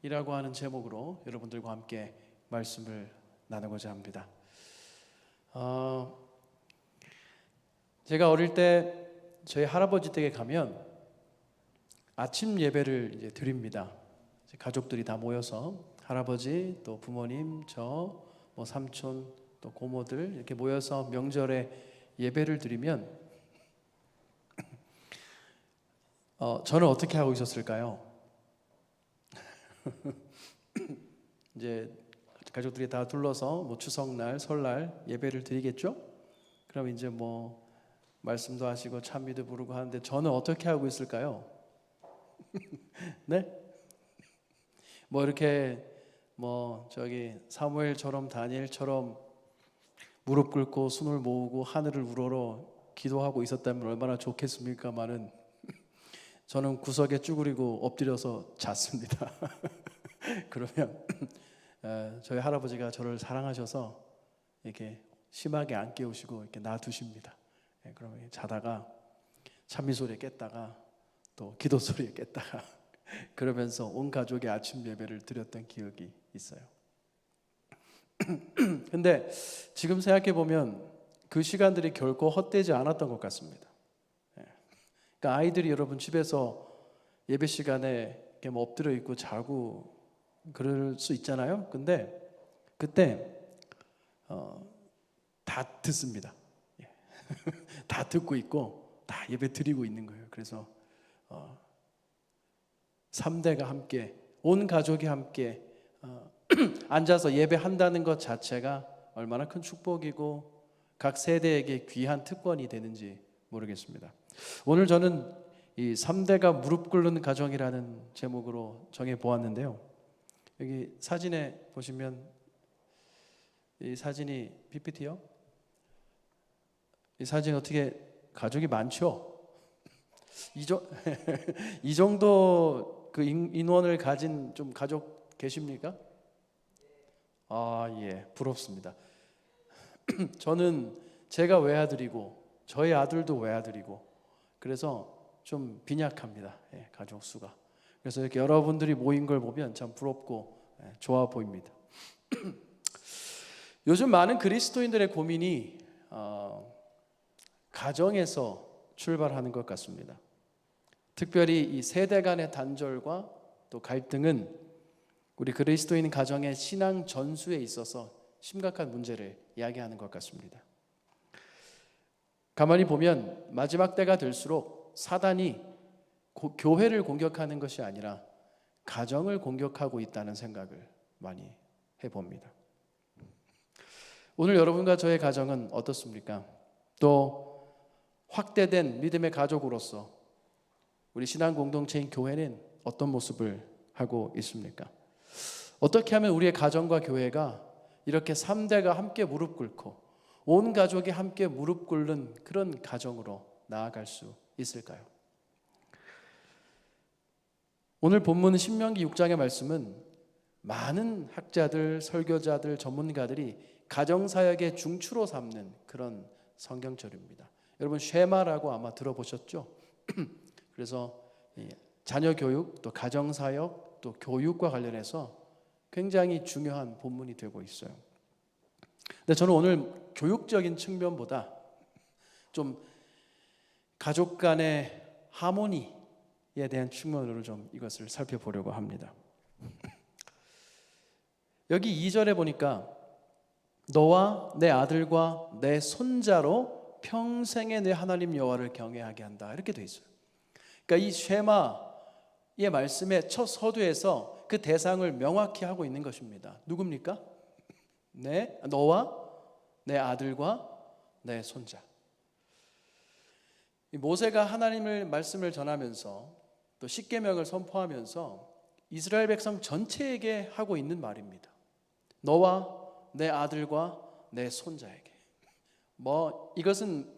이라고 하는 제목으로 여러분들과 함께 말씀을 나누고자 합니다. 제가 어릴 때 저희 할아버지 댁에 가면 아침 예배를 이제 드립니다. 가족들이 다 모여서 할아버지, 또 부모님, 저, 삼촌, 또 고모들 이렇게 모여서 명절에 예배를 드리면 저는 어떻게 하고 있었을까요? 이제 가족들이 다 둘러서 추석날, 설날 예배를 드리겠죠? 그럼 이제 말씀도 하시고 찬미도 부르고 하는데 저는 어떻게 하고 있을까요? 네? 이렇게 사무엘처럼 다니엘처럼 무릎 꿇고 손을 모으고 하늘을 우러러 기도하고 있었다면 얼마나 좋겠습니까마는 저는 구석에 쭈그리고 엎드려서 잤습니다. 그러면 저희 할아버지가 저를 사랑하셔서 이렇게 심하게 안 깨우시고 이렇게 놔두십니다. 그러면 자다가 찬미 소리에 깼다가 또 기도 소리에 깼다가 그러면서 온 가족이 아침 예배를 드렸던 기억이 있어요. 근데 지금 생각해 보면 그 시간들이 결코 헛되지 않았던 것 같습니다. 그러니까 아이들이 여러분 집에서 예배 시간에 이렇게 엎드려 있고 자고 그럴 수 있잖아요. 근데 그때 다 듣습니다. 다 듣고 있고 다 예배 드리고 있는 거예요. 그래서 3대가 함께, 온 가족이 함께 앉아서 예배한다는 것 자체가 얼마나 큰 축복이고 각 세대에게 귀한 특권이 되는지 모르겠습니다. 오늘 저는 이 3대가 무릎 꿇는 가정이라는 제목으로 정해 보았는데요. 여기 사진에 보시면 이 사진이 PPT요? 이 사진 어떻게 가족이 많죠? 이 정도 그 인원을 가진 좀 가족 계십니까? 예, 부럽습니다. 저는 제가 외아들이고 저희 아들도 외아들이고 그래서 좀 빈약합니다. 가족 수가. 그래서 이렇게 여러분들이 모인 걸 보면 참 부럽고 좋아 보입니다. 요즘 많은 그리스도인들의 고민이 가정에서 출발하는 것 같습니다. 특별히 이 세대 간의 단절과 또 갈등은 우리 그리스도인 가정의 신앙 전수에 있어서 심각한 문제를 이야기하는 것 같습니다. 가만히 보면 마지막 때가 될수록 사단이 교회를 공격하는 것이 아니라 가정을 공격하고 있다는 생각을 많이 해봅니다. 오늘 여러분과 저의 가정은 어떻습니까? 또 확대된 믿음의 가족으로서 우리 신앙 공동체인 교회는 어떤 모습을 하고 있습니까? 어떻게 하면 우리의 가정과 교회가 이렇게 3대가 함께 무릎 꿇고 온 가족이 함께 무릎 꿇는 그런 가정으로 나아갈 수 있을까요? 오늘 본문 신명기 6장의 말씀은 많은 학자들, 설교자들, 전문가들이 가정사역의 중추로 삼는 그런 성경절입니다. 여러분 쉐마라고 아마 들어보셨죠? 그래서 자녀 교육, 또 가정사역, 또 교육과 관련해서 굉장히 중요한 본문이 되고 있어요. 근데 저는 오늘 교육적인 측면보다 좀 가족 간의 하모니에 대한 측면으로 좀 이것을 살펴보려고 합니다. 여기 2절에 보니까 너와 내 아들과 내 손자로 평생에 내 하나님 여호와를 경외하게 한다 이렇게 돼 있어요. 그러니까 이 쉐마의 말씀의 첫 서두에서 그 대상을 명확히 하고 있는 것입니다. 누굽니까? 너와 내 아들과 내 손자. 모세가 하나님의 말씀을 전하면서 또 십계명을 선포하면서 이스라엘 백성 전체에게 하고 있는 말입니다. 너와 내 아들과 내 손자에게. 이것은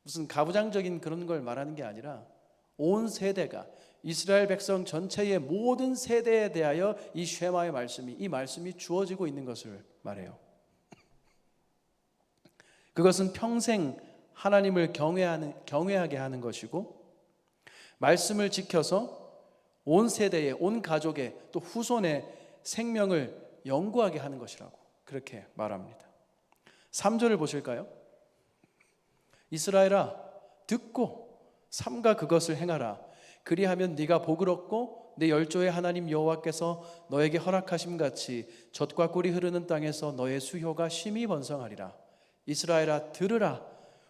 무슨 가부장적인 그런 걸 말하는 게 아니라 온 세대가 이스라엘 백성 전체의 모든 세대에 대하여 이 쉐마의 이 말씀이 주어지고 있는 것을 말해요. 그것은 평생 하나님을 경외하게 하는 것이고 말씀을 지켜서 온 세대의, 온 가족의, 또 후손의 생명을 영구하게 하는 것이라고 그렇게 말합니다. 3절을 보실까요? 이스라엘아, 듣고 삼가 그것을 행하라. 그리하면 네가 복을 얻고 내 열조의 하나님 여호와께서 너에게 허락하심 같이 젖과 꿀이 흐르는 땅에서 너의 수효가 심히 번성하리라. 이스라엘아, 들으라.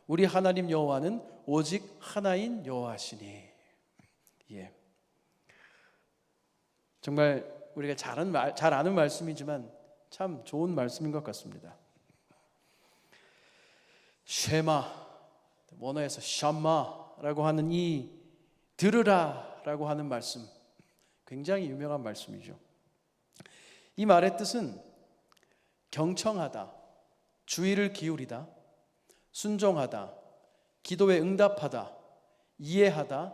우리 하나님 여호와는 오직 하나인 여호와시니. 예. 정말 우리가 잘 아는 말씀이지만 참 좋은 말씀인 것 같습니다. 쉐마, 원어에서 샴마라고 하는 이 들으라라고 하는 말씀, 굉장히 유명한 말씀이죠. 이 말의 뜻은 경청하다, 주의를 기울이다, 순종하다, 기도에 응답하다, 이해하다,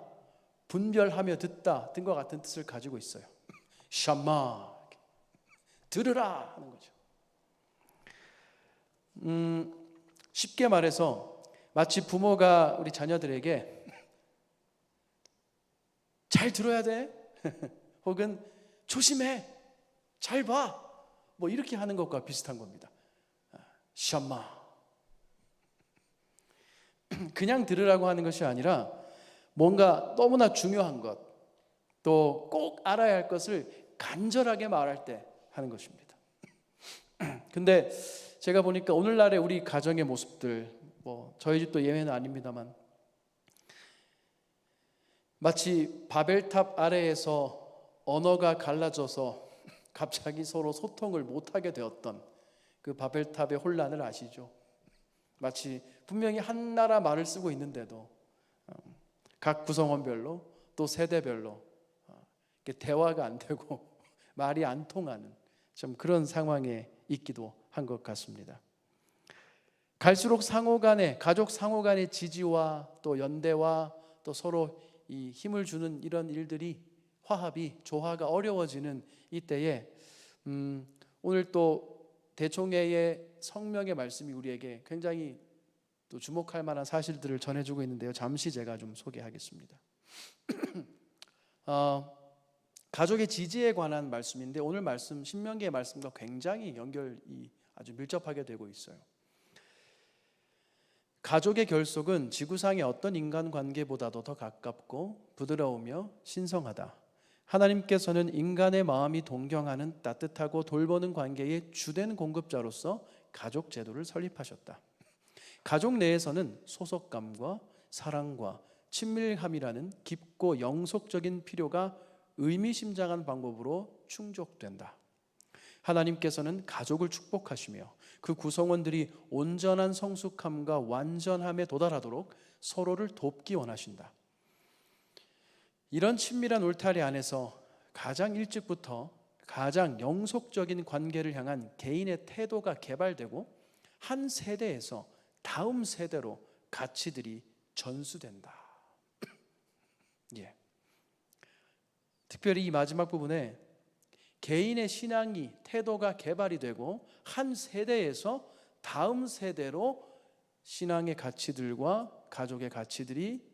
분별하며 듣다 등과 같은 뜻을 가지고 있어요. 샴마, 들으라 하는 거죠. 쉽게 말해서 마치 부모가 우리 자녀들에게 잘 들어야 돼 혹은 조심해, 잘 봐, 뭐 이렇게 하는 것과 비슷한 겁니다. 샴마, 그냥 들으라고 하는 것이 아니라 뭔가 너무나 중요한 것, 또 꼭 알아야 할 것을 간절하게 말할 때 하는 것입니다. 근데 제가 보니까 오늘날의 우리 가정의 모습들, 뭐 저희 집도 예외는 아닙니다만, 마치 바벨탑 아래에서 언어가 갈라져서 갑자기 서로 소통을 못하게 되었던 그 바벨탑의 혼란을 아시죠? 마치 분명히 한 나라 말을 쓰고 있는데도 각 구성원별로 또 세대별로 대화가 안 되고 말이 안 통하는 좀 그런 상황에 있기도 한 것 같습니다. 갈수록 가족 상호 간의 지지와 또 연대와 또 서로 이 힘을 주는 이런 일들이, 화합이, 조화가 어려워지는 이때에 오늘 또 대총회의 성명의 말씀이 우리에게 굉장히 또 주목할 만한 사실들을 전해주고 있는데요. 잠시 제가 좀 소개하겠습니다. 가족의 지지에 관한 말씀인데, 오늘 말씀 신명기의 말씀과 굉장히 연결이 아주 밀접하게 되고 있어요. 가족의 결속은 지구상의 어떤 인간관계보다도 더 가깝고 부드러우며 신성하다. 하나님께서는 인간의 마음이 동경하는 따뜻하고 돌보는 관계의 주된 공급자로서 가족 제도를 설립하셨다. 가족 내에서는 소속감과 사랑과 친밀함이라는 깊고 영속적인 필요가 의미심장한 방법으로 충족된다. 하나님께서는 가족을 축복하시며 그 구성원들이 온전한 성숙함과 완전함에 도달하도록 서로를 돕기 원하신다. 이런 친밀한 울타리 안에서 가장 일찍부터 가장 영속적인 관계를 향한 개인의 태도가 개발되고 한 세대에서 다음 세대로 가치들이 전수된다. 예. 특별히 이 마지막 부분에 개인의 신앙이, 태도가 개발이 되고 한 세대에서 다음 세대로 신앙의 가치들과 가족의 가치들이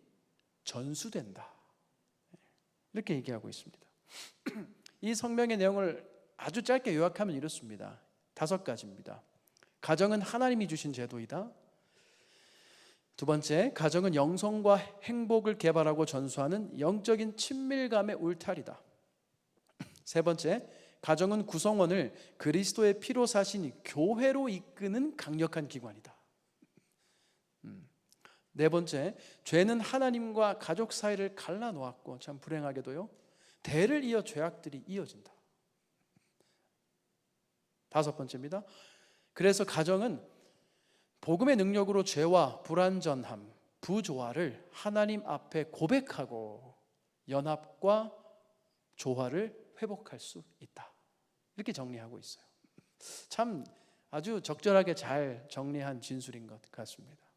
전수된다. 이렇게 얘기하고 있습니다. 이 성명의 내용을 아주 짧게 요약하면 이렇습니다. 5가지입니다. 가정은 하나님이 주신 제도이다. 두 번째, 가정은 영성과 행복을 개발하고 전수하는 영적인 친밀감의 울타리다. 세 번째, 가정은 구성원을 그리스도의 피로 사신 교회로 이끄는 강력한 기관이다. 네 번째, 죄는 하나님과 가족 사이를 갈라놓았고 참 불행하게도요, 대를 이어 죄악들이 이어진다. 5번째입니다. 그래서 가정은 복음의 능력으로 죄와 불완전함, 부조화를 하나님 앞에 고백하고 연합과 조화를 회복할 수 있다. 이렇게 정리하고 있어요. 참 아주 적절하게 잘 정리한 진술인 것 같습니다.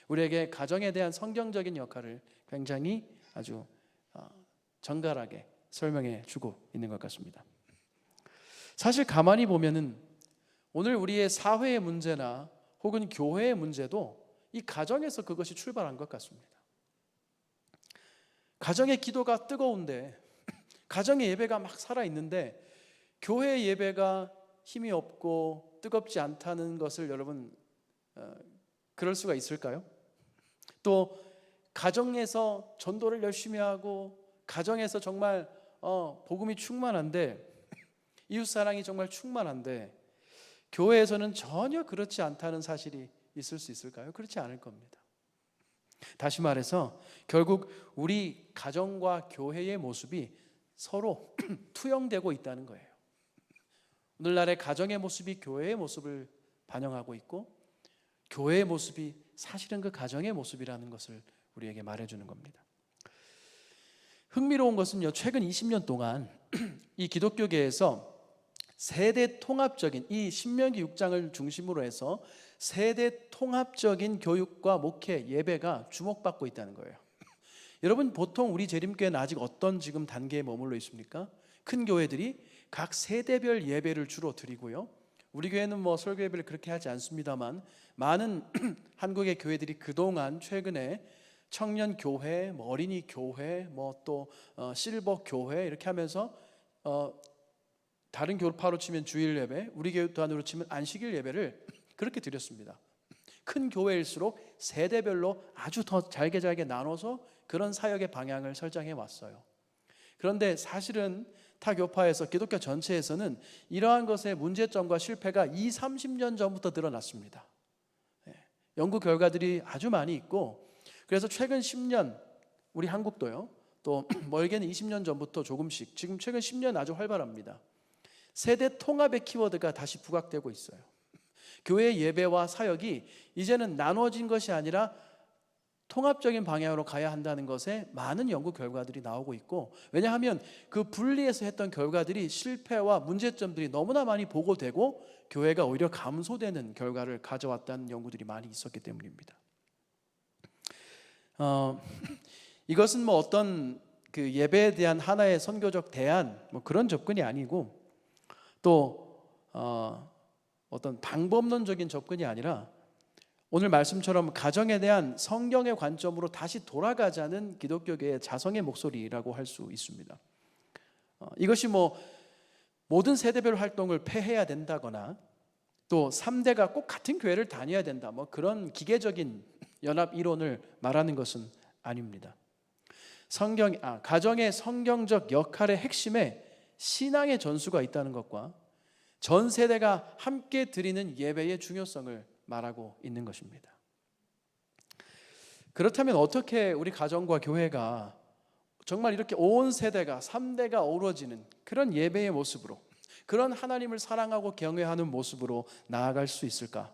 우리에게 가정에 대한 성경적인 역할을 굉장히 아주 정갈하게 설명해 주고 있는 것 같습니다. 사실 가만히 보면은 오늘 우리의 사회의 문제나 혹은 교회의 문제도 이 가정에서 그것이 출발한 것 같습니다. 가정의 기도가 뜨거운데 가정의 예배가 막 살아있는데 교회 예배가 힘이 없고 뜨겁지 않다는 것을 여러분 그럴 수가 있을까요? 또 가정에서 전도를 열심히 하고 가정에서 정말 복음이 충만한데 이웃사랑이 정말 충만한데 교회에서는 전혀 그렇지 않다는 사실이 있을 수 있을까요? 그렇지 않을 겁니다. 다시 말해서 결국 우리 가정과 교회의 모습이 서로 투영되고 있다는 거예요. 오늘날의 가정의 모습이 교회의 모습을 반영하고 있고 교회의 모습이 사실은 그 가정의 모습이라는 것을 우리에게 말해주는 겁니다. 흥미로운 것은요, 최근 20년 동안 이 기독교계에서 세대 통합적인 이 신명기 6장을 중심으로 해서 세대 통합적인 교육과 목회, 예배가 주목받고 있다는 거예요. 여러분, 보통 우리 재림교회는 아직 어떤 지금 단계에 머물러 있습니까? 큰 교회들이 각 세대별 예배를 주로 드리고요. 우리 교회는 뭐 설교 예배를 그렇게 하지 않습니다만 많은 한국의 교회들이 그동안 최근에 청년 교회, 어린이 교회, 또 실버 교회 이렇게 하면서 다른 교파로 치면 주일 예배, 우리 교단으로 치면 안식일 예배를 그렇게 드렸습니다. 큰 교회일수록 세대별로 아주 더 잘게 나눠서 그런 사역의 방향을 설정해 왔어요. 그런데 사실은 타 교파에서 기독교 전체에서는 이러한 것의 문제점과 실패가 30년 전부터 드러났습니다. 연구 결과들이 아주 많이 있고 그래서 최근 10년 우리 한국도요, 또 멀게는 20년 전부터 조금씩 지금 최근 10년 아주 활발합니다. 세대 통합의 키워드가 다시 부각되고 있어요. 교회 예배와 사역이 이제는 나눠진 것이 아니라 통합적인 방향으로 가야 한다는 것에 많은 연구 결과들이 나오고 있고, 왜냐하면 그 분리해서 했던 결과들이 실패와 문제점들이 너무나 많이 보고되고 교회가 오히려 감소되는 결과를 가져왔다는 연구들이 많이 있었기 때문입니다. 이것은 어떤 그 예배에 대한 하나의 선교적 대안 그런 접근이 아니고 또 어떤 방법론적인 접근이 아니라 오늘 말씀처럼 가정에 대한 성경의 관점으로 다시 돌아가자는 기독교계의 자성의 목소리라고 할 수 있습니다. 이것이 모든 세대별 활동을 폐해야 된다거나 또 3대가 꼭 같은 교회를 다녀야 된다 그런 기계적인 연합 이론을 말하는 것은 아닙니다. 가정의 성경적 역할의 핵심에 신앙의 전수가 있다는 것과 전 세대가 함께 드리는 예배의 중요성을 말하고 있는 것입니다. 그렇다면 어떻게 우리 가정과 교회가 정말 이렇게 온 세대가 3대가 어우러지는 그런 예배의 모습으로, 그런 하나님을 사랑하고 경외하는 모습으로 나아갈 수 있을까?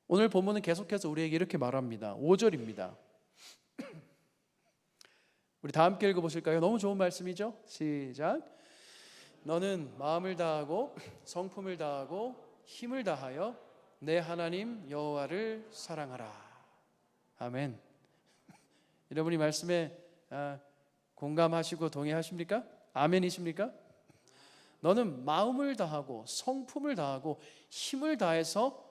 오늘 본문은 계속해서 우리에게 이렇게 말합니다. 5절입니다. 우리 다 함께 읽어보실까요? 너무 좋은 말씀이죠? 시작. 너는 마음을 다하고 성품을 다하고 힘을 다하여 내 하나님 여호와를 사랑하라. 아멘. 여러분이 말씀에 공감하시고 동의하십니까? 아멘이십니까? 너는 마음을 다하고 성품을 다하고 힘을 다해서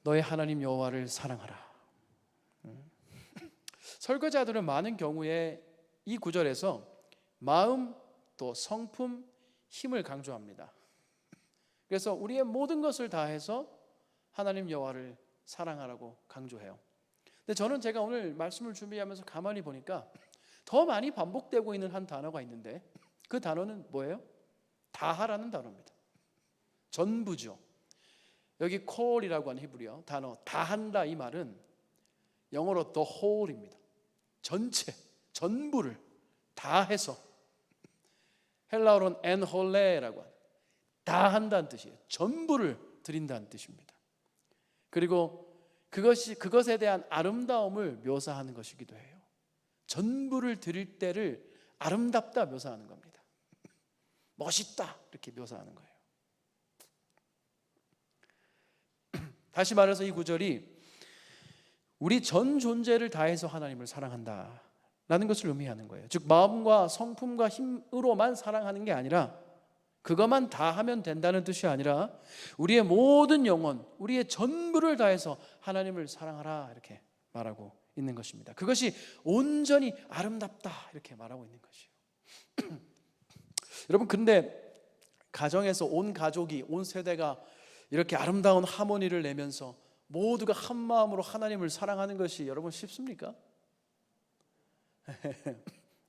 너의 하나님 여호와를 사랑하라. 설교자들은 많은 경우에 이 구절에서 마음 또 성품, 힘을 강조합니다. 그래서 우리의 모든 것을 다해서 하나님 여호와를 사랑하라고 강조해요. 근데 저는 제가 오늘 말씀을 준비하면서 가만히 보니까 더 많이 반복되고 있는 한 단어가 있는데 그 단어는 뭐예요? 다하라는 단어입니다. 전부죠. 여기 call이라고 하는 히브리어 단어 다한다, 이 말은 영어로 the whole입니다. 전체, 전부를 다해서, 헬라어로는 엔홀레라고 하는 다 한다는 뜻이에요. 전부를 드린다는 뜻입니다. 그리고 그것에 대한 아름다움을 묘사하는 것이기도 해요. 전부를 드릴 때를 아름답다 묘사하는 겁니다. 멋있다 이렇게 묘사하는 거예요. 다시 말해서 이 구절이 우리 전 존재를 다해서 하나님을 사랑한다 라는 것을 의미하는 거예요. 즉 마음과 성품과 힘으로만 사랑하는 게 아니라, 그것만 다 하면 된다는 뜻이 아니라 우리의 모든 영혼, 우리의 전부를 다해서 하나님을 사랑하라 이렇게 말하고 있는 것입니다. 그것이 온전히 아름답다 이렇게 말하고 있는 것이에요. 여러분, 근데 가정에서 온 가족이, 온 세대가 이렇게 아름다운 하모니를 내면서 모두가 한 마음으로 하나님을 사랑하는 것이 여러분 쉽습니까?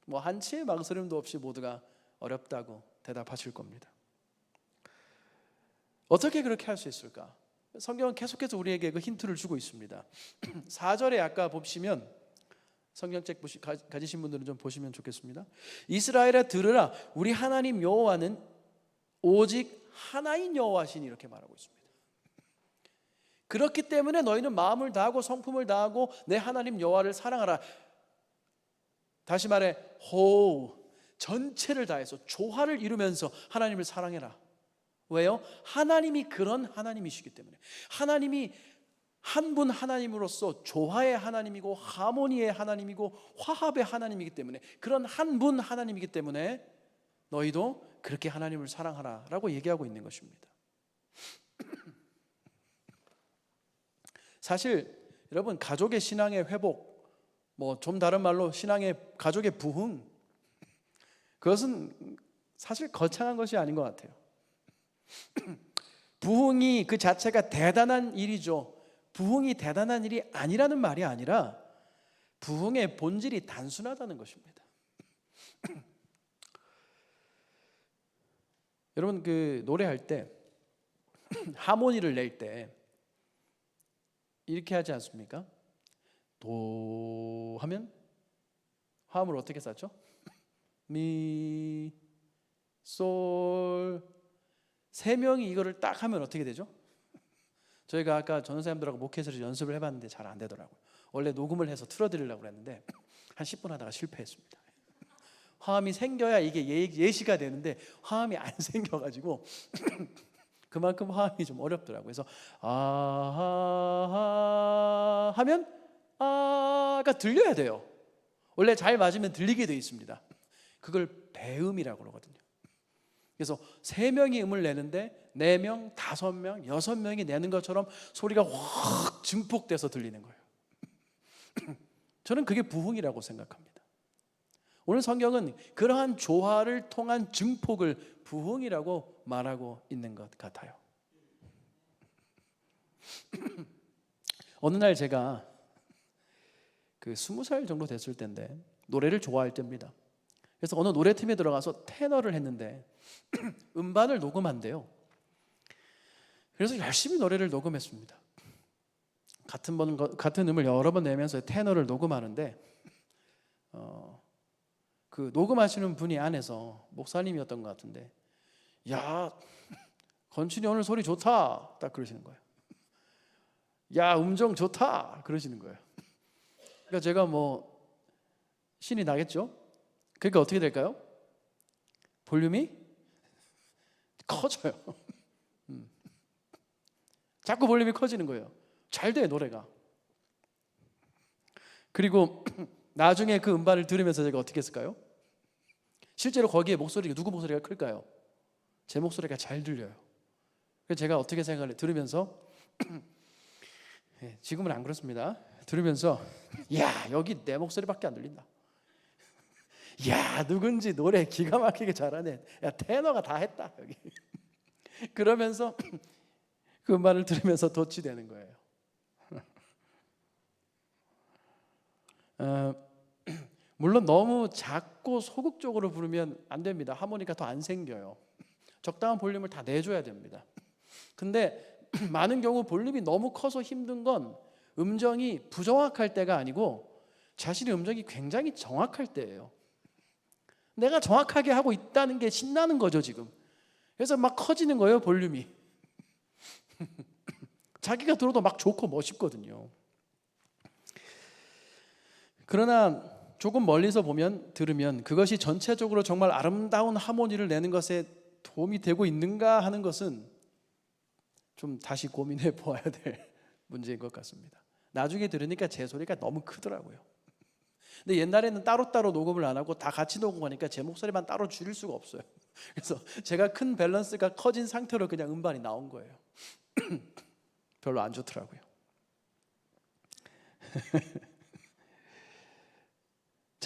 뭐 한치의 망설임도 없이 모두가 어렵다고 대답하실 겁니다. 어떻게 그렇게 할 수 있을까? 성경은 계속해서 우리에게 그 힌트를 주고 있습니다. 4절에 아까 보시면, 성경책 가지신 분들은 좀 보시면 좋겠습니다. 이스라엘아 들으라, 우리 하나님 여호와는 오직 하나인 여호와시니, 이렇게 말하고 있습니다. 그렇기 때문에 너희는 마음을 다하고 성품을 다하고 내 하나님 여호와를 사랑하라. 다시 말해, 전체를 다해서 조화를 이루면서 하나님을 사랑해라. 왜요? 하나님이 그런 하나님이시기 때문에. 하나님이 한 분 하나님으로서 조화의 하나님이고 하모니의 하나님이고 화합의 하나님이기 때문에, 그런 한 분 하나님이기 때문에 너희도 그렇게 하나님을 사랑하라 라고 얘기하고 있는 것입니다. 사실 여러분, 가족의 신앙의 회복, 뭐 좀 다른 말로 가족의 부흥, 그것은 사실 거창한 것이 아닌 것 같아요. 부흥이 그 자체가 대단한 일이죠. 부흥이 대단한 일이 아니라는 말이 아니라 부흥의 본질이 단순하다는 것입니다. 여러분, 그 노래할 때 하모니를 낼 때 이렇게 하지 않습니까? 도 하면 화음을 어떻게 쌓죠? 미, 솔. 세 명이 이거를 딱 하면 어떻게 되죠? 저희가 아까 전도사님들하고 목회에서 연습을 해봤는데 잘 안 되더라고요. 원래 녹음을 해서 틀어드리려고 했는데 한 10분 하다가 실패했습니다. 화음이 생겨야 이게 예시가 되는데 화음이 안 생겨가지고 그만큼 화음이 좀 어렵더라고요. 그래서 아하 하면 아가 들려야 돼요. 원래 잘 맞으면 들리게 돼 있습니다. 그걸 배음이라고 그러거든요. 그래서 3명이 음을 내는데 4명, 5명, 6명이 내는 것처럼 소리가 확 증폭돼서 들리는 거예요. 저는 그게 부흥이라고 생각합니다. 오늘 성경은 그러한 조화를 통한 증폭을 부흥이라고 말하고 있는 것 같아요. 어느 날 제가 그 20살 정도 됐을 때인데 노래를 좋아할 때입니다. 그래서 어느 노래팀에 들어가서 테너를 했는데 음반을 녹음한대요. 그래서 열심히 노래를 녹음했습니다. 같은 음을 여러 번 내면서 테너를 녹음하는데 그 녹음하시는 분이 안에서 목사님이었던 것 같은데, 야, 건춘이 오늘 소리 좋다 딱 그러시는 거예요. 야, 음정 좋다 그러시는 거예요. 그러니까 제가 뭐 신이 나겠죠. 그러니까 어떻게 될까요? 볼륨이 커져요. 자꾸 볼륨이 커지는 거예요. 잘 돼, 노래가. 그리고 나중에 그 음반을 들으면서 제가 어떻게 했을까요? 실제로 거기에 목소리가, 누구 목소리가 클까요? 제 목소리가 잘 들려요. 그래서 제가 어떻게 생각을 들으면서 지금은 안 그렇습니다. 들으면서 야, 여기 내 목소리밖에 안 들린다. 야, 누군지 노래 기가 막히게 잘하네. 야, 테너가 다 했다 여기. 그러면서 그 음반을 들으면서 도취되는 거예요. 물론 너무 작고 소극적으로 부르면 안 됩니다. 하모니가 더 안 생겨요. 적당한 볼륨을 다 내줘야 됩니다. 근데 많은 경우 볼륨이 너무 커서 힘든 건 음정이 부정확할 때가 아니고 자신의 음정이 굉장히 정확할 때예요. 내가 정확하게 하고 있다는 게 신나는 거죠 지금. 그래서 막 커지는 거예요, 볼륨이. 자기가 들어도 막 좋고 멋있거든요. 그러나 조금 멀리서 들으면 그것이 전체적으로 정말 아름다운 하모니를 내는 것에 도움이 되고 있는가 하는 것은 좀 다시 고민해 보아야 될 문제인 것 같습니다. 나중에 들으니까 제 소리가 너무 크더라고요. 근데 옛날에는 따로따로 녹음을 안 하고 다 같이 녹음하니까 제 목소리만 따로 줄일 수가 없어요. 그래서 제가 큰 밸런스가 커진 상태로 그냥 음반이 나온 거예요. 별로 안 좋더라고요.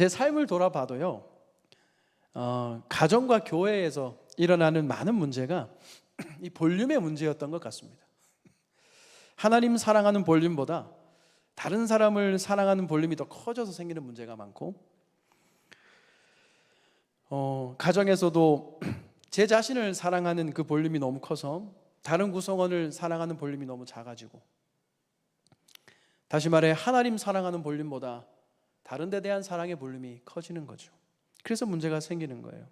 제 삶을 돌아봐도요, 가정과 교회에서 일어나는 많은 문제가 이 볼륨의 문제였던 것 같습니다. 하나님 사랑하는 볼륨보다 다른 사람을 사랑하는 볼륨이 더 커져서 생기는 문제가 많고, 가정에서도 제 자신을 사랑하는 그 볼륨이 너무 커서 다른 구성원을 사랑하는 볼륨이 너무 작아지고, 다시 말해 하나님 사랑하는 볼륨보다 다른 데 대한 사랑의 볼륨이 커지는 거죠. 그래서 문제가 생기는 거예요.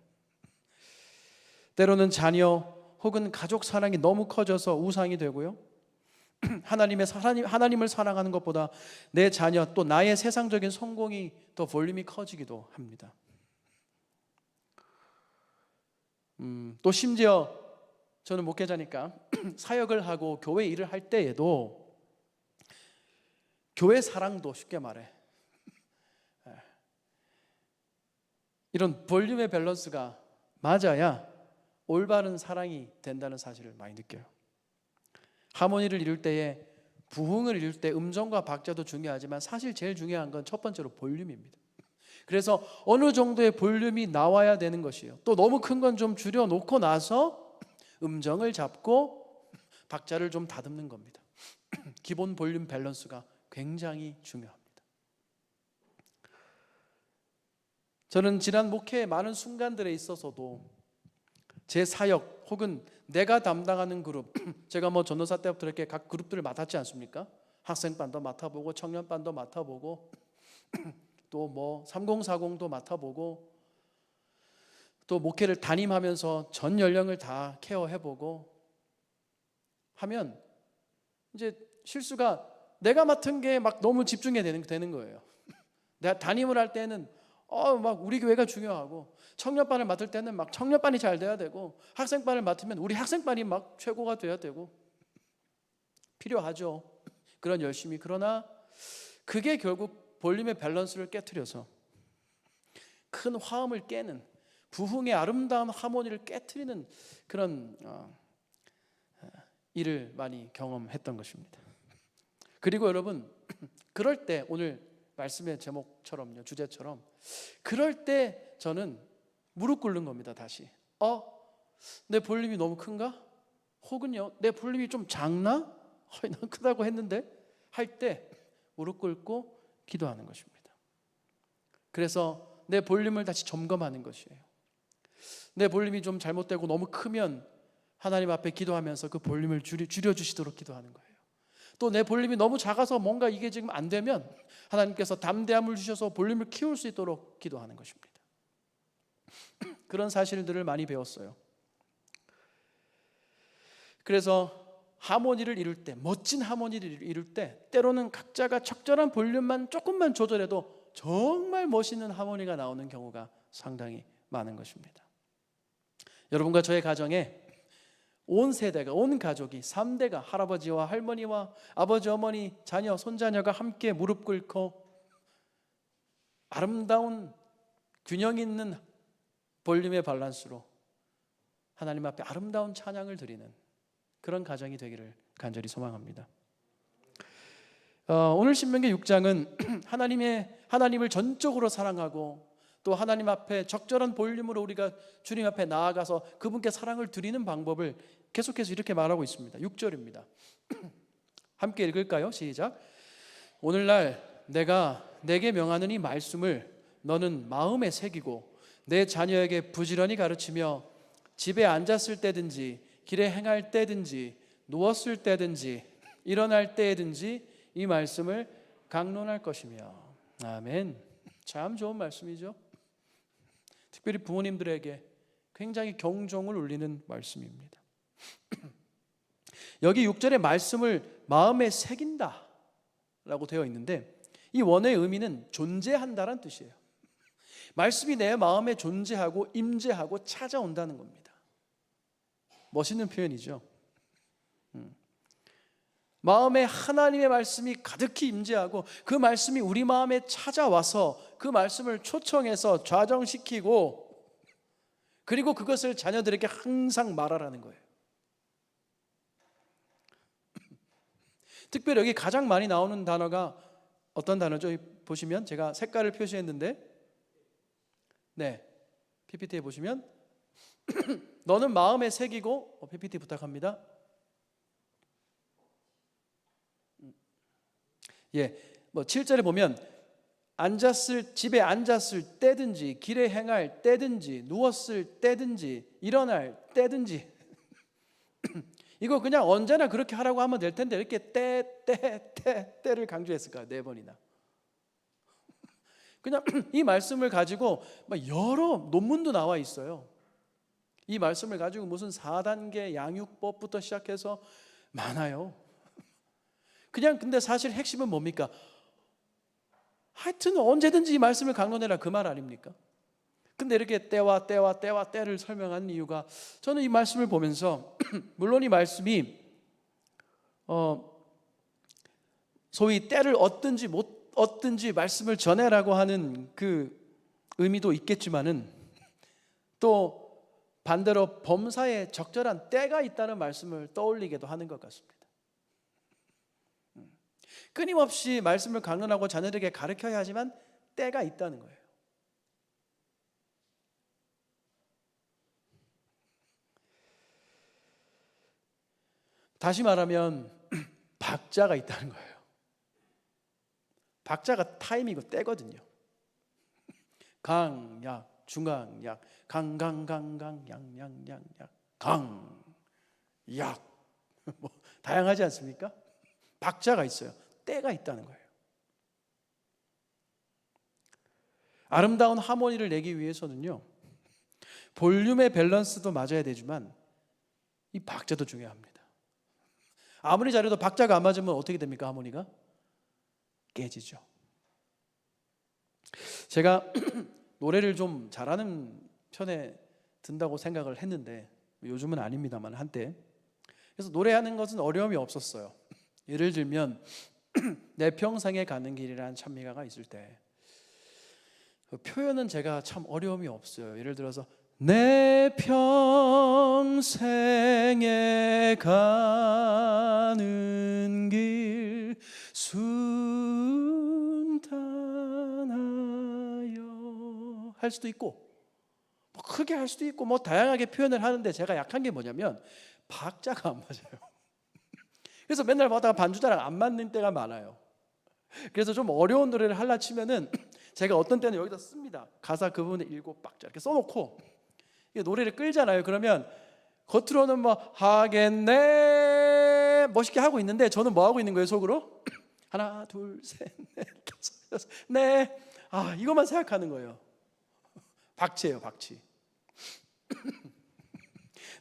때로는 자녀 혹은 가족 사랑이 너무 커져서 우상이 되고요, 하나님을 사랑하는 것보다 내 자녀 또 나의 세상적인 성공이 더 볼륨이 커지기도 합니다. 또 심지어 저는 목회자니까 사역을 하고 교회 일을 할 때에도 교회 사랑도 쉽게 말해 이런 볼륨의 밸런스가 맞아야 올바른 사랑이 된다는 사실을 많이 느껴요. 하모니를 이룰 때에, 부흥을 이룰 때 음정과 박자도 중요하지만 사실 제일 중요한 건 첫 번째로 볼륨입니다. 그래서 어느 정도의 볼륨이 나와야 되는 것이에요. 또 너무 큰 건 좀 줄여놓고 나서 음정을 잡고 박자를 좀 다듬는 겁니다. 기본 볼륨 밸런스가 굉장히 중요합니다. 저는 지난 목회의 많은 순간들에 있어서도 제 사역 혹은 내가 담당하는 그룹, 제가 전도사 때부터 이렇게 각 그룹들을 맡았지 않습니까? 학생반도 맡아보고 청년반도 맡아보고 또 3040도 맡아보고 또 목회를 담임하면서 전 연령을 다 케어해보고 하면 이제 실수가 내가 맡은 게 막 너무 집중이 되는 거예요. 내가 담임을 할 때는 막 우리 교회가 중요하고, 청년반을 맡을 때는 막 청년반이 잘 돼야 되고, 학생반을 맡으면 우리 학생반이 막 최고가 돼야 되고, 필요하죠, 그런 열심이. 그러나 그게 결국 볼륨의 밸런스를 깨트려서 큰 화음을 깨는, 부흥의 아름다운 하모니를 깨트리는 그런 일을 많이 경험했던 것입니다. 그리고 여러분, 그럴 때 오늘 말씀의 제목처럼요, 주제처럼, 그럴 때 저는 무릎 꿇는 겁니다. 다시 내 볼륨이 너무 큰가? 혹은요, 내 볼륨이 좀 작나? 난 크다고 했는데 할 때 무릎 꿇고 기도하는 것입니다. 그래서 내 볼륨을 다시 점검하는 것이에요. 내 볼륨이 좀 잘못되고 너무 크면 하나님 앞에 기도하면서 그 볼륨을 줄여주시도록 기도하는 거예요. 또 내 볼륨이 너무 작아서 뭔가 이게 지금 안 되면 하나님께서 담대함을 주셔서 볼륨을 키울 수 있도록 기도하는 것입니다. 그런 사실들을 많이 배웠어요. 그래서 하모니를 이룰 때, 멋진 하모니를 이룰 때 때로는 각자가 적절한 볼륨만 조금만 조절해도 정말 멋있는 하모니가 나오는 경우가 상당히 많은 것입니다. 여러분과 저의 가정에 온 세대가, 온 가족이 3대가 할아버지와 할머니와 아버지, 어머니, 자녀, 손자녀가 함께 무릎 꿇고 아름다운 균형 있는 볼륨의 밸런스로 하나님 앞에 아름다운 찬양을 드리는 그런 가정이 되기를 간절히 소망합니다. 오늘 신명기 6장은 하나님을 전적으로 사랑하고 또 하나님 앞에 적절한 볼륨으로 우리가 주님 앞에 나아가서 그분께 사랑을 드리는 방법을 계속해서 이렇게 말하고 있습니다. 6절입니다. 함께 읽을까요? 시작. 오늘날 내가 내게 명하는 이 말씀을 너는 마음에 새기고 내 자녀에게 부지런히 가르치며 집에 앉았을 때든지 길에 행할 때든지 누웠을 때든지 일어날 때든지 이 말씀을 강론할 것이며. 아멘. 참 좋은 말씀이죠. 특별히 부모님들에게 굉장히 경종을 울리는 말씀입니다. 여기 6절의 말씀을 마음에 새긴다 라고 되어 있는데 이 원어의 의미는 존재한다란 뜻이에요. 말씀이 내 마음에 존재하고 임재하고 찾아온다는 겁니다. 멋있는 표현이죠. 마음에 하나님의 말씀이 가득히 임재하고 그 말씀이 우리 마음에 찾아와서 그 말씀을 초청해서 좌정시키고 그리고 그것을 자녀들에게 항상 말하라는 거예요. 특별히 여기 가장 많이 나오는 단어가 어떤 단어죠? 보시면 제가 색깔을 표시했는데 네, PPT에 보시면 너는 마음에 새기고 PPT 부탁합니다. 예, 뭐 7절에 보면 집에 앉았을 때든지 길에 행할 때든지 누웠을 때든지 일어날 때든지 이거 그냥 언제나 그렇게 하라고 하면 될 텐데 이렇게 때를 강조했을까요? 4번이나. 그냥 이 말씀을 가지고 여러 논문도 나와 있어요. 이 말씀을 가지고 무슨 4단계 양육법부터 시작해서 많아요. 그냥 근데 사실 핵심은 뭡니까? 하여튼 언제든지 이 말씀을 강론해라 그 말 아닙니까? 근데 이렇게 때를 설명하는 이유가 저는 이 말씀을 보면서 물론 이 말씀이 소위 때를 얻든지 못 얻든지 말씀을 전해라고 하는 그 의미도 있겠지만은 또 반대로 범사에 적절한 때가 있다는 말씀을 떠올리게도 하는 것 같습니다. 끊임없이 말씀을 강론하고 자녀들에게 가르쳐야 하지만 때가 있다는 거예요. 다시 말하면 박자가 있다는 거예요. 박자가 타임이고 때거든요. 강약, 중강약, 강강강강 양양양약, 강약 뭐 다양하지 않습니까? 박자가 있어요. 때가 있다는 거예요. 아름다운 하모니를 내기 위해서는요, 볼륨의 밸런스도 맞아야 되지만 이 박자도 중요합니다. 아무리 잘해도 박자가 안 맞으면 어떻게 됩니까? 하모니가 깨지죠. 제가 노래를 좀 잘하는 편에 든다고 생각을 했는데 요즘은 아닙니다만 한때 그래서 노래하는 것은 어려움이 없었어요. 예를 들면 내 평생에 가는 길이라는 찬미가가 있을 때 그 표현은 제가 참 어려움이 없어요. 예를 들어서 내 평생에 가는 길 순탄하여 할 수도 있고 뭐 크게 할 수도 있고 뭐 다양하게 표현을 하는데 제가 약한 게 뭐냐면 박자가 안 맞아요. 그래서 맨날 보다가 반주자랑 안 맞는 때가 많아요. 그래서 좀 어려운 노래를 하려 치면은 제가 어떤 때는 여기다 씁니다. 가사 그 부분에 7박자 이렇게 써놓고 노래를 끌잖아요. 그러면 겉으로는 뭐 하겠네 멋있게 하고 있는데 저는 뭐 하고 있는 거예요 속으로? 하나 둘 셋 넷 다섯 여섯 네 이것만 생각하는 거예요. 박치예요 박치.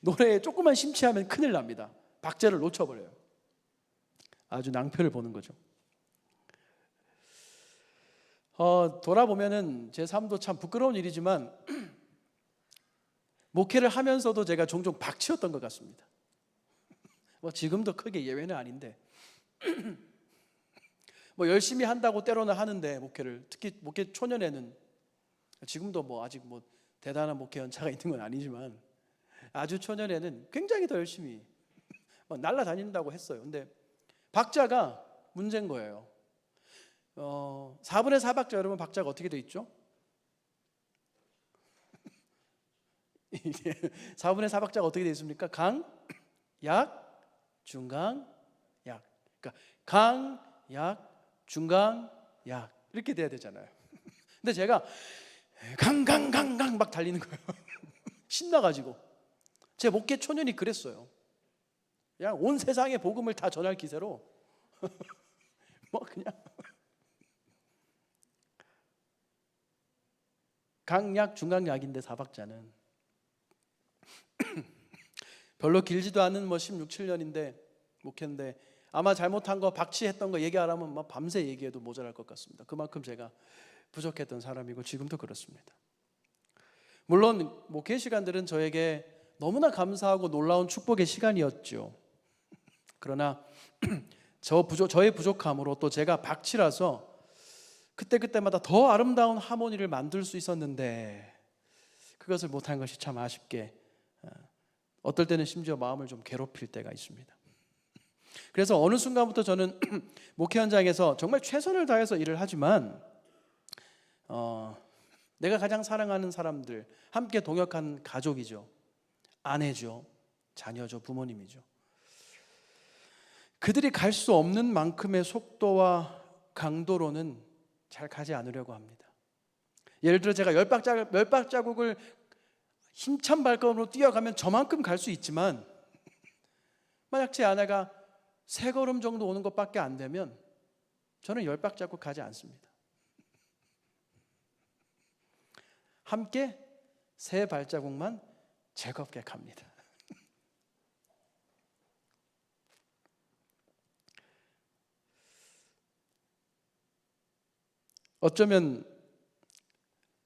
노래에 조금만 심취하면 큰일 납니다. 박자를 놓쳐버려요. 아주 낭패를 보는 거죠. 돌아보면은 제 삶도 참 부끄러운 일이지만 목회를 하면서도 제가 종종 박치였던 것 같습니다. 뭐 지금도 크게 예외는 아닌데 뭐 열심히 한다고 때로는 하는데 목회를 특히 목회 초년에는 지금도 뭐 아직 뭐 대단한 목회 연차가 있는 건 아니지만 아주 초년에는 굉장히 더 열심히 날아다닌다고 했어요. 근데 박자가 문제인 거예요. 4분의 4박자 여러분 박자가 어떻게 돼 있죠? 4분의 4박자가 어떻게 돼 있습니까? 강, 약, 중강, 약. 그러니까 강, 약, 중강, 약 이렇게 돼야 되잖아요. 근데 제가 강강강강 막 달리는 거예요. 신나가지고. 제 목회 초년이 그랬어요. 그냥 온 세상의 복음을 다 전할 기세로 뭐 그냥 강약, 중강약인데 4박자는 별로 길지도 않은 뭐 16, 17년인데 목회인데 아마 잘못한 거 박치했던 거 얘기하라면 막 밤새 얘기해도 모자랄 것 같습니다. 그만큼 제가 부족했던 사람이고 지금도 그렇습니다. 물론 목회 시간들은 저에게 너무나 감사하고 놀라운 축복의 시간이었죠. 그러나 저의 부족함으로 또 제가 박치라서 그때마다 더 아름다운 하모니를 만들 수 있었는데 그것을 못한 것이 참 아쉽게 어떨 때는 심지어 마음을 좀 괴롭힐 때가 있습니다. 그래서 어느 순간부터 저는 목회 현장에서 정말 최선을 다해서 일을 하지만 내가 가장 사랑하는 사람들, 함께 동역한 가족이죠. 아내죠, 자녀죠, 부모님이죠. 그들이 갈 수 없는 만큼의 속도와 강도로는 잘 가지 않으려고 합니다. 예를 들어 제가 열 발자국을 힘찬 발걸음으로 뛰어가면 저만큼 갈 수 있지만, 만약 제 아내가 3걸음 정도 오는 것밖에 안 되면 저는 10발자국 가지 않습니다. 함께 3발자국만 즐겁게 갑니다. 어쩌면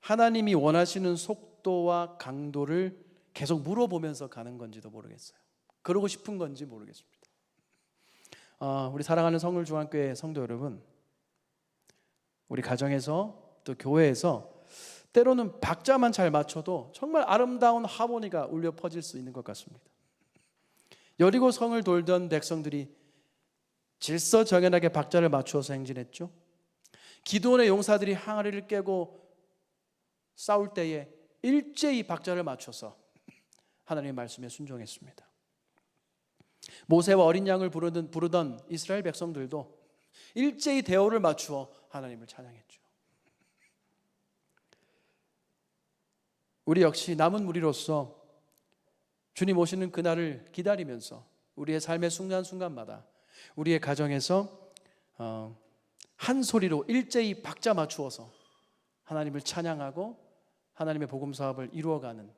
하나님이 원하시는 속도와 강도를 계속 물어보면서 가는 건지도 모르겠어요. 그러고 싶은 건지 모르겠습니다. 우리 사랑하는 성울중앙교회 성도 여러분, 우리 가정에서 또 교회에서 때로는 박자만 잘 맞춰도 정말 아름다운 하모니가 울려 퍼질 수 있는 것 같습니다. 여리고 성을 돌던 백성들이 질서정연하게 박자를 맞추어서 행진했죠. 기드온의 용사들이 항아리를 깨고 싸울 때에 일제히 박자를 맞춰서 하나님의 말씀에 순종했습니다. 모세와 어린 양을 부르던 이스라엘 백성들도 일제히 대오를 맞추어 하나님을 찬양했죠. 우리 역시 남은 무리로서 주님 오시는 그날을 기다리면서 우리의 삶의 순간순간마다 우리의 가정에서 한 소리로 일제히 박자 맞추어서 하나님을 찬양하고 하나님의 복음 사업을 이루어가는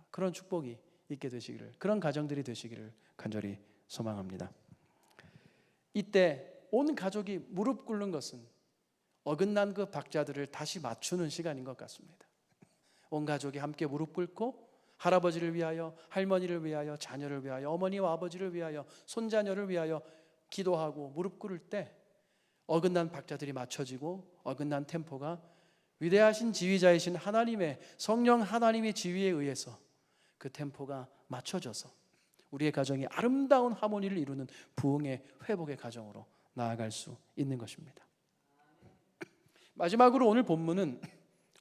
그런 축복이 있게 되시기를, 그런 가정들이 되시기를 간절히 소망합니다. 이때 온 가족이 무릎 꿇는 것은 어긋난 그 박자들을 다시 맞추는 시간인 것 같습니다. 온 가족이 함께 무릎 꿇고 할아버지를 위하여, 할머니를 위하여, 자녀를 위하여, 어머니와 아버지를 위하여, 손자녀를 위하여 기도하고 무릎 꿇을 때 어긋난 박자들이 맞춰지고 어긋난 템포가 위대하신 지휘자이신 하나님의 성령 하나님의 지휘에 의해서 그 템포가 맞춰져서 우리의 가정이 아름다운 하모니를 이루는 부흥의 회복의 가정으로 나아갈 수 있는 것입니다. 마지막으로 오늘 본문은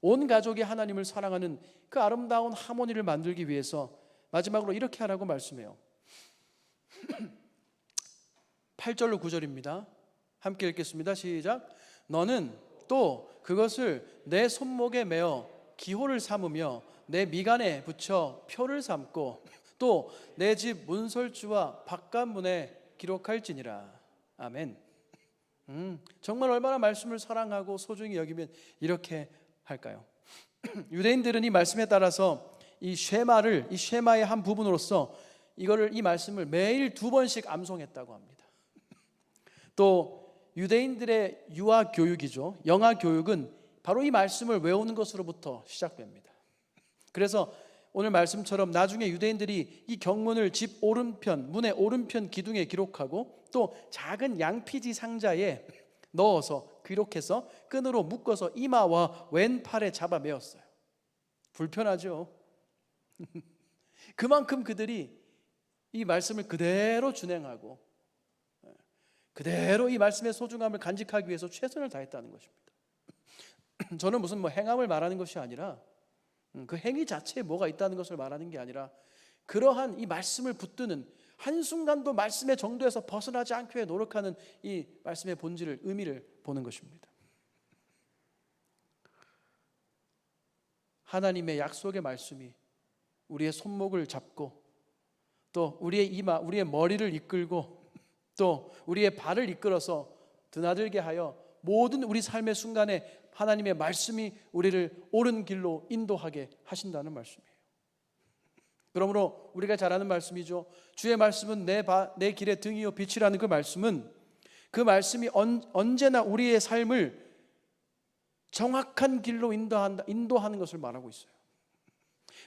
온 가족이 하나님을 사랑하는 그 아름다운 하모니를 만들기 위해서 마지막으로 이렇게 하라고 말씀해요. 8절로 9절입니다. 함께 읽겠습니다. 시작. 너는 또 그것을 내 손목에 매어 기호를 삼으며 내 미간에 붙여 표를 삼고 또 내 집 문설주와 바깥문에 기록할지니라. 아멘. 정말 얼마나 말씀을 사랑하고 소중히 여기면 이렇게 할까요? 유대인들은 이 말씀에 따라서 이 쉐마의 한 부분으로서 이 말씀을 매일 2번씩 암송했다고 합니다. 또 유대인들의 유아 교육이죠. 영아 교육은 바로 이 말씀을 외우는 것으로부터 시작됩니다. 그래서 오늘 말씀처럼 나중에 유대인들이 이 경문을 집 오른편, 문의 오른편 기둥에 기록하고 또 작은 양피지 상자에 넣어서 기록해서 끈으로 묶어서 이마와 왼팔에 잡아 매었어요. 불편하죠. 그만큼 그들이 이 말씀을 그대로 준행하고 그대로 이 말씀의 소중함을 간직하기 위해서 최선을 다했다는 것입니다. 저는 무슨 행함을 말하는 것이 아니라 그 행위 자체에 뭐가 있다는 것을 말하는 게 아니라 그러한 이 말씀을 붙드는 한순간도 말씀의 정도에서 벗어나지 않기 위해 노력하는 이 말씀의 본질을, 의미를 보는 것입니다. 하나님의 약속의 말씀이 우리의 손목을 잡고 또 우리의 이마, 우리의 머리를 이끌고 또 우리의 발을 이끌어서 드나들게 하여 모든 우리 삶의 순간에 하나님의 말씀이 우리를 옳은 길로 인도하게 하신다는 말씀이에요. 그러므로 우리가 잘 아는 말씀이죠. 주의 말씀은 내 길의 등이요 빛이라는 그 말씀이 언제나 우리의 삶을 정확한 길로 인도하는 것을 말하고 있어요.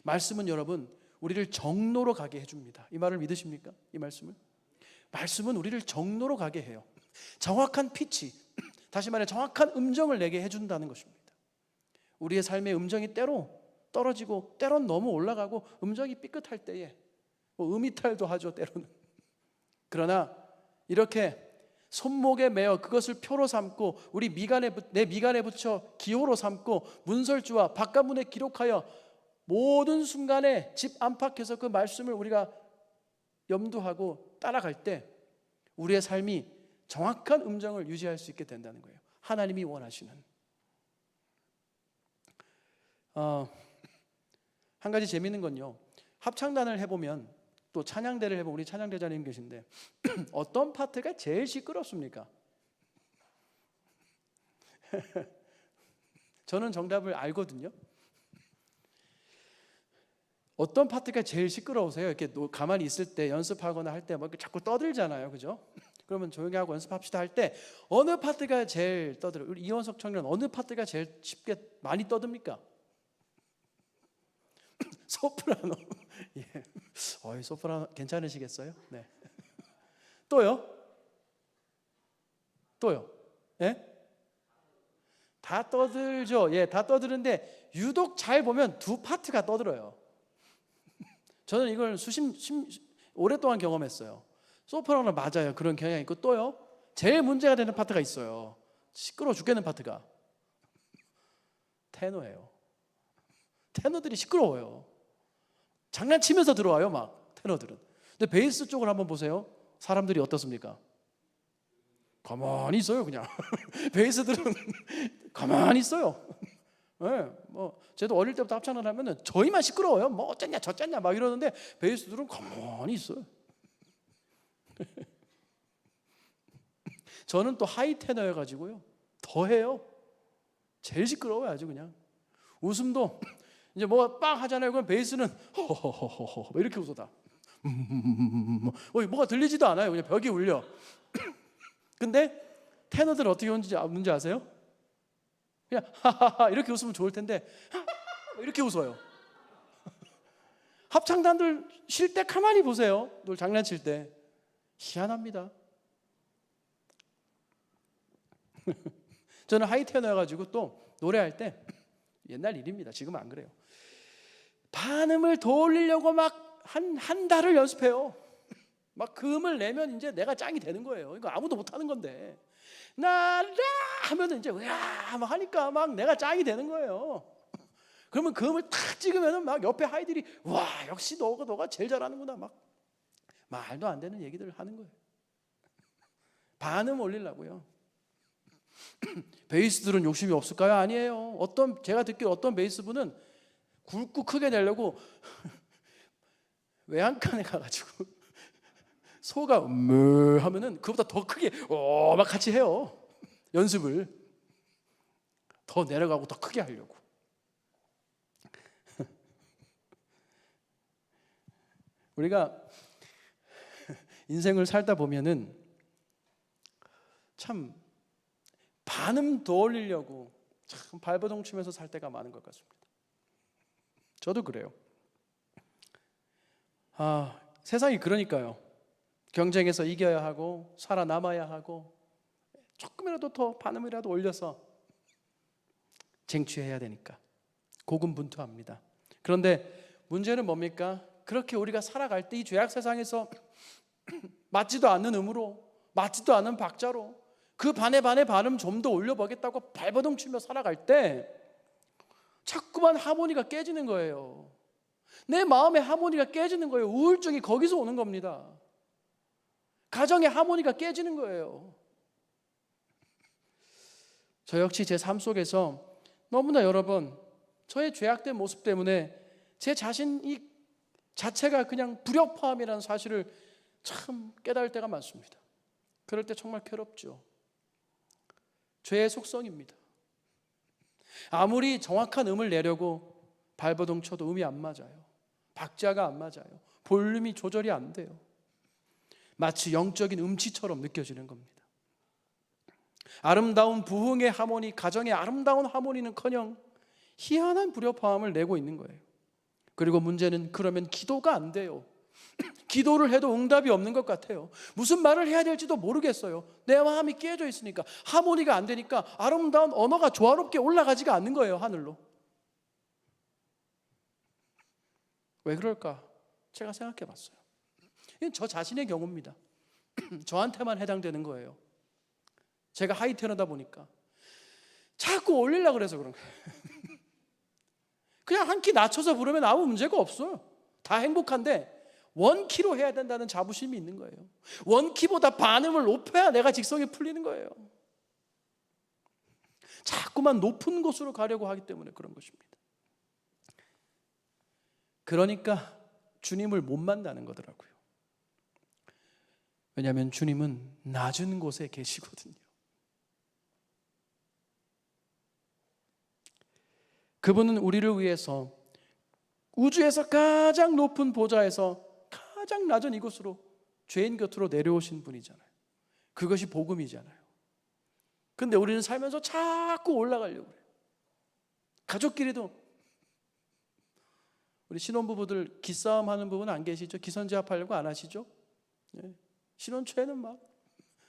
말씀은 여러분 우리를 정로로 가게 해줍니다. 이 말을 믿으십니까? 이 말씀은 우리를 정로로 가게 해요. 정확한 피치, 다시 말해 정확한 음정을 내게 해준다는 것입니다. 우리의 삶의 음정이 때로 떨어지고 때론 너무 올라가고 음정이 삐끗할 때에 음이탈도 하죠, 때로는. 그러나 이렇게 손목에 매어 그것을 표로 삼고 내 미간에 붙여 기호로 삼고 문설주와 바깥문에 기록하여 모든 순간에 집 안팎에서 그 말씀을 우리가 염두하고 따라갈 때 우리의 삶이 정확한 음정을 유지할 수 있게 된다는 거예요. 하나님이 원하시는. 한 가지 재미있는 건요, 합창단을 해보면, 또 찬양대를 해보면, 우리 찬양대장님 계신데 어떤 파트가 제일 시끄럽습니까? 저는 정답을 알거든요. 어떤 파트가 제일 시끄러우세요? 이렇게 가만히 있을 때 연습하거나 할 때 막 자꾸 떠들잖아요, 그죠? 그러면 조용히 하고 연습합시다 할 때 어느 파트가 제일 떠들어요? 우리 이원석 청년 어느 파트가 제일 쉽게 많이 떠듭니까? 소프라노. 예. 소프라노 괜찮으시겠어요? 네. 또요? 예? 다 떠들죠. 예, 다 떠드는데 유독 잘 보면 두 파트가 떠들어요. 저는 이걸 오랫동안 경험했어요. 소프라노는 맞아요. 그런 경향이 있고, 또요, 제일 문제가 되는 파트가 있어요. 시끄러워 죽겠는 파트가 테너예요. 테너들이 시끄러워요. 장난치면서 들어와요, 막 테너들은. 근데 베이스 쪽을 한번 보세요. 사람들이 어떻습니까? 가만히 있어요, 그냥. 베이스들은 가만히 있어요. 네, 쟤도 어릴 때부터 합창을 하면은 저희만 시끄러워요. 뭐 어쩌냐 저쩌냐 막 이러는데 베이스들은 가만히 있어요. 저는 또 하이 테너여가지고요, 더해요. 제일 시끄러워요, 아주 그냥. 웃음도 이제 뭐 빵 하잖아요. 그럼 베이스는 호호호호호 이렇게 웃어다. 뭐가 들리지도 않아요. 그냥 벽이 울려. 근데 테너들 어떻게 웃는지 아세요? 그냥 하하하 이렇게 웃으면 좋을 텐데 이렇게 웃어요. 합창단들 쉴 때 가만히 보세요. 늘 장난칠 때 희한합니다. 저는 하이 테너여가지고 또 노래할 때 옛날 일입니다. 지금은 안 그래요. 반음을 더 올리려고 막 한 달을 연습해요. 막 그 음을 내면 이제 내가 짱이 되는 거예요. 이거 아무도 못 하는 건데. 나라 하면 이제 으아 막 하니까 막 내가 짱이 되는 거예요. 그러면 그 음을 탁 찍으면 막 옆에 하이들이 와 역시 너가 제일 잘하는구나 막 말도 안 되는 얘기들을 하는 거예요. 반음 올리려고요. 베이스들은 욕심이 없을까요? 아니에요. 제가 듣기로 어떤 베이스분은 굵고 크게 내려고 외양간에 가가지고 소가 하면은 그보다 더 크게 막 같이 해요. 연습을 더 내려가고 더 크게 하려고. 우리가 인생을 살다 보면은 참 반음 더 올리려고 참 발버둥 치면서 살 때가 많은 것 같습니다. 저도 그래요. 세상이 그러니까요. 경쟁에서 이겨야 하고 살아남아야 하고 조금이라도 더 반음이라도 올려서 쟁취해야 되니까 고군분투합니다. 그런데 문제는 뭡니까? 그렇게 우리가 살아갈 때 이 죄악 세상에서 맞지도 않는 음으로 맞지도 않는 박자로 그 반에 반음 좀 더 올려보겠다고 발버둥 치며 살아갈 때 자꾸만 하모니가 깨지는 거예요. 내 마음의 하모니가 깨지는 거예요. 우울증이 거기서 오는 겁니다. 가정의 하모니가 깨지는 거예요. 저 역시 제 삶 속에서 너무나 여러 번 저의 죄악된 모습 때문에 제 자신 이 자체가 그냥 불협화음이라는 사실을 참 깨달을 때가 많습니다. 그럴 때 정말 괴롭죠. 죄의 속성입니다. 아무리 정확한 음을 내려고 발버둥 쳐도 음이 안 맞아요. 박자가 안 맞아요. 볼륨이 조절이 안 돼요. 마치 영적인 음치처럼 느껴지는 겁니다. 아름다운 부흥의 하모니, 가정의 아름다운 하모니는커녕 희한한 불협화음을 내고 있는 거예요. 그리고 문제는 그러면 기도가 안 돼요. 기도를 해도 응답이 없는 것 같아요. 무슨 말을 해야 될지도 모르겠어요. 내 마음이 깨져 있으니까 하모니가 안 되니까 아름다운 언어가 조화롭게 올라가지가 않는 거예요, 하늘로. 왜 그럴까? 제가 생각해 봤어요. 이건 저 자신의 경우입니다. 저한테만 해당되는 거예요. 제가 하이 테너다 보니까 자꾸 올리려고 그래서 그런 거예요. 그냥 한 키 낮춰서 부르면 아무 문제가 없어요. 다 행복한데 원키로 해야 된다는 자부심이 있는 거예요. 원키보다 반음을 높여야 내가 직성이 풀리는 거예요. 자꾸만 높은 곳으로 가려고 하기 때문에 그런 것입니다. 그러니까 주님을 못 만나는 거더라고요. 왜냐하면 주님은 낮은 곳에 계시거든요. 그분은 우리를 위해서 우주에서 가장 높은 보좌에서 가장 낮은 이곳으로 죄인 곁으로 내려오신 분이잖아요. 그것이 복음이잖아요. 근데 우리는 살면서 자꾸 올라가려고 해요. 가족끼리도 우리 신혼부부들 기싸움 하는 부분 안 계시죠? 기선제압하려고 안 하시죠? 네. 신혼 초에는 막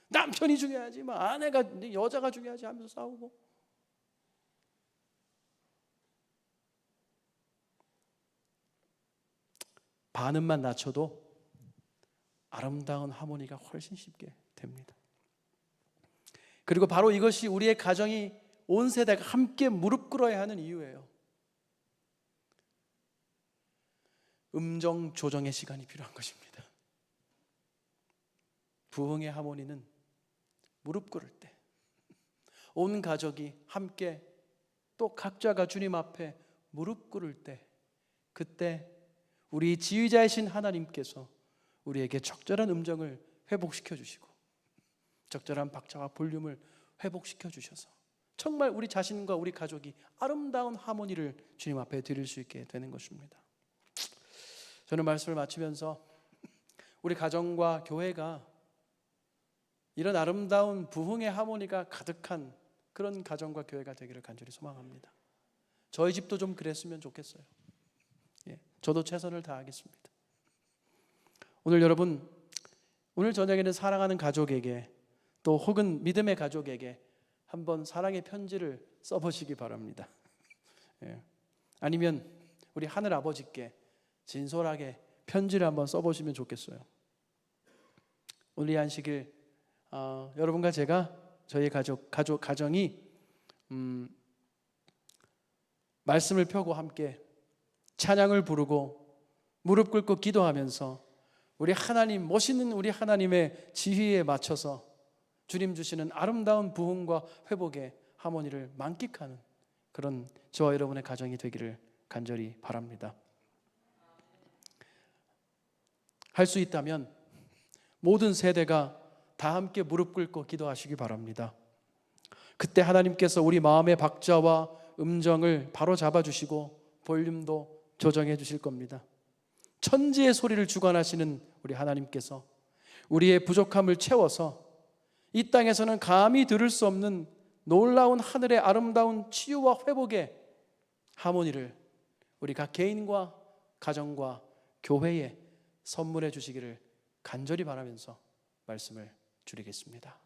남편이 중요하지, 막 아내가, 여자가 중요하지 하면서 싸우고. 반음만 낮춰도 아름다운 하모니가 훨씬 쉽게 됩니다. 그리고 바로 이것이 우리의 가정이 온 세대가 함께 무릎 꿇어야 하는 이유예요. 음정 조정의 시간이 필요한 것입니다. 부흥의 하모니는 무릎 꿇을 때, 온 가족이 함께 또 각자가 주님 앞에 무릎 꿇을 때, 그때 우리 지휘자이신 하나님께서 우리에게 적절한 음정을 회복시켜 주시고 적절한 박자와 볼륨을 회복시켜 주셔서 정말 우리 자신과 우리 가족이 아름다운 하모니를 주님 앞에 드릴 수 있게 되는 것입니다. 저는 말씀을 마치면서 우리 가정과 교회가 이런 아름다운 부흥의 하모니가 가득한 그런 가정과 교회가 되기를 간절히 소망합니다. 저희 집도 좀 그랬으면 좋겠어요. 저도 최선을 다하겠습니다. 오늘 여러분, 오늘 저녁에는 사랑하는 가족에게 또 혹은 믿음의 가족에게 한번 사랑의 편지를 써보시기 바랍니다. 아니면 우리 하늘 아버지께 진솔하게 편지를 한번 써보시면 좋겠어요. 오늘 이 안식일 여러분과 제가 저희 가정이 말씀을 펴고 함께 찬양을 부르고 무릎 꿇고 기도하면서 우리 하나님, 멋있는 우리 하나님의 지휘에 맞춰서 주님 주시는 아름다운 부흥과 회복의 하모니를 만끽하는 그런 저와 여러분의 가정이 되기를 간절히 바랍니다. 할 수 있다면 모든 세대가 다 함께 무릎 꿇고 기도하시기 바랍니다. 그때 하나님께서 우리 마음의 박자와 음정을 바로 잡아주시고 볼륨도 조정해 주실 겁니다. 천지의 소리를 주관하시는 우리 하나님께서 우리의 부족함을 채워서 이 땅에서는 감히 들을 수 없는 놀라운 하늘의 아름다운 치유와 회복의 하모니를 우리 각 개인과 가정과 교회에 선물해 주시기를 간절히 바라면서 말씀을 줄이겠습니다.